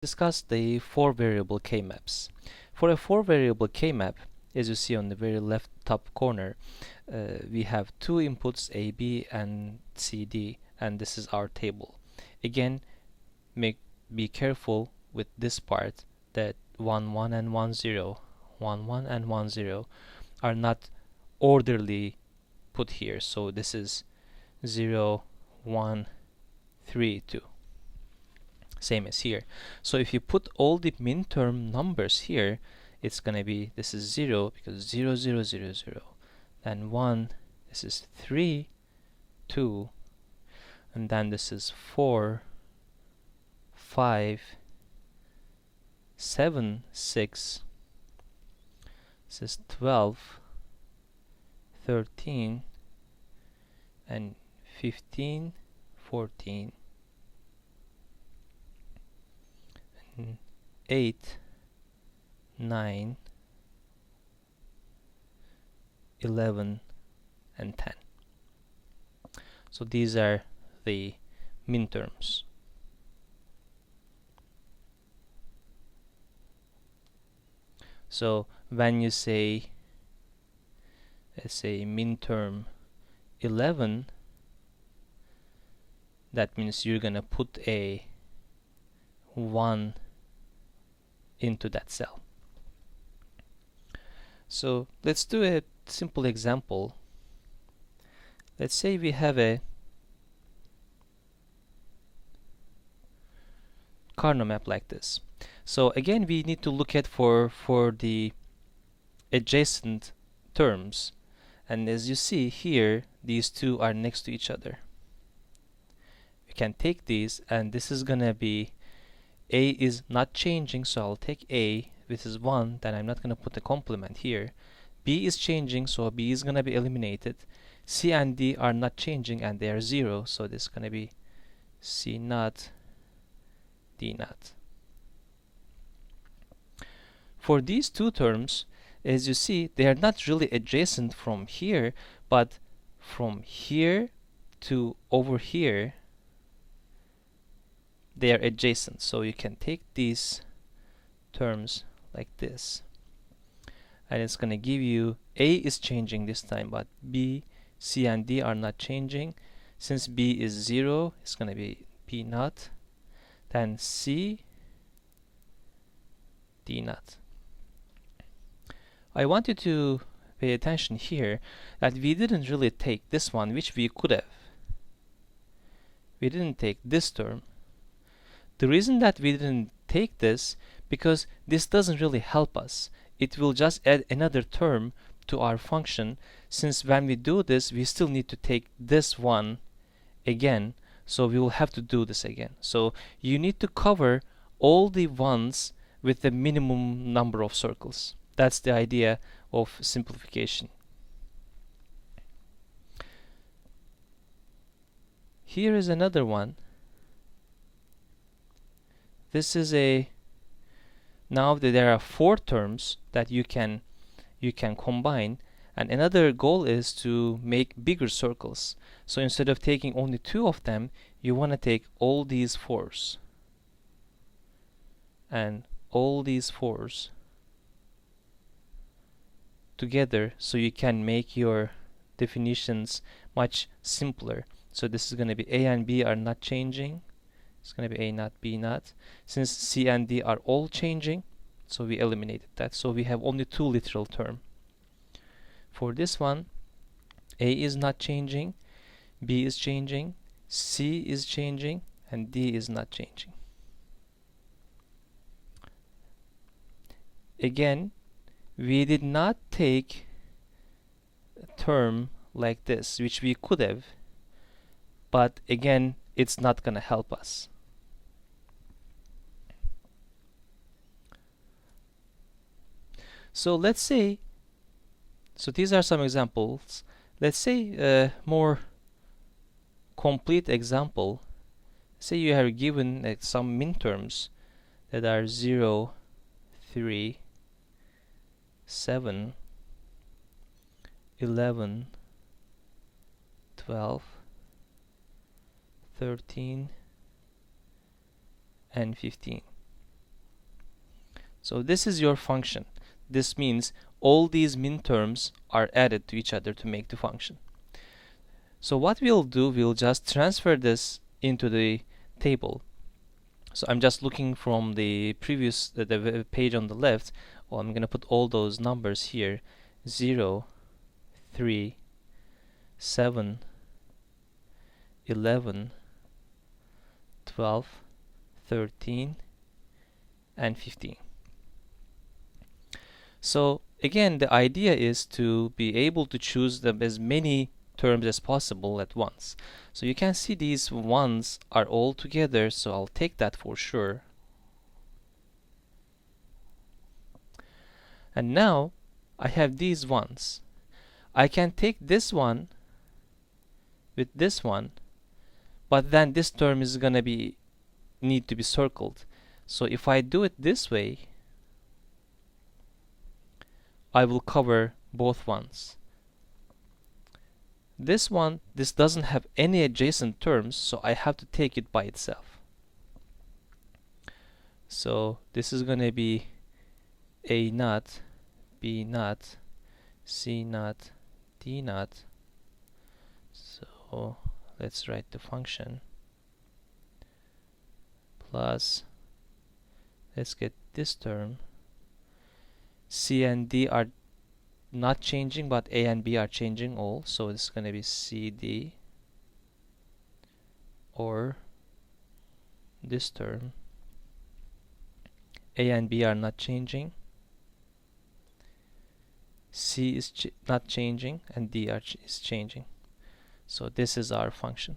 Discuss the four variable k-maps. For a four variable k-map, as you see on the very left top corner, we have two inputs A, B and C, D, and this is our table. Again, be careful with this part that 1, 1 and 1, 0, 1, 1 and 1, 0 are not orderly put here. So this is 0, 1, 3, 2. Same as here. So if you put all the minterm numbers here, it's gonna be, this is 0 because 0, 0, 0, 0. Then 1, this is 3, 2, and then this is 4, 5, 7, 6, this is 12, 13, and 15, 14, 8, 9, 11, and 10. So these are the minterms. So when you say, let's say minterm 11, that means you're gonna put a 1 into that cell. So let's do a simple example. Let's say we have a Karnaugh map like this. So again, we need to look at for the adjacent terms, and as you see here, these two are next to each other. We can take these, and this is gonna be A is not changing, so I'll take A. This is 1, then I'm not gonna put a complement here. B is changing, so B is gonna be eliminated. C and D are not changing, and they are 0, so this is gonna be C naught, D naught. For these two terms, as you see, they are not really adjacent from here, but from here to over here, they are adjacent. So you can take these terms like this, and it's going to give you A is changing this time, but B, C, and D are not changing. Since B is 0, it's going to be B naught, then C, D naught. I want you to pay attention here that we didn't really take this one, which we could have. We didn't take this term. The reason that we didn't take this, because this doesn't really help us. It will just add another term to our function, since when we do this, we still need to take this one again, so we will have to do this again. So you need to cover all the ones with the minimum number of circles. That's the idea of simplification. Here is another one. This is now that there are 4 terms that you can combine, and another goal is to make bigger circles. So instead of taking only 2 of them, you want to take all these 4s and all these 4s together, so you can make your definitions much simpler. So this is going to be A and B are not changing. It's going to be A naught, B naught. Since C and D are all changing, so we eliminated that. So we have only 2 literal terms. For this one, A is not changing, B is changing, C is changing, and D is not changing. Again, we did not take a term like this, which we could have, but again, it's not going to help us. So let's say, so these are some examples. Let's say a more complete example. Say you are given some minterms that are 0, 3, 7, 11, 12, 13, and 15. So this is your function. This means all these min terms are added to each other to make the function. So what we'll do, we'll just transfer this into the table. So I'm just looking from the previous the page on the left. Well, I'm going to put all those numbers here: 0, 3, 7, 11, 12, 13, and 15. So again, the idea is to be able to choose them as many terms as possible at once. So you can see these ones are all together, so I'll take that for sure. And now I have these ones. I can take this one with this one, but then this term is gonna need to be circled. So if I do it this way, I will cover both ones. This one, this doesn't have any adjacent terms, so I have to take it by itself. So this is going to be A naught, B naught, C naught, D naught. So let's write the function plus, let's get this term. C and D are not changing, but A and B are changing all, so it's going to be CD, or this term. A and B are not changing, C is not changing, and D is changing. So this is our function.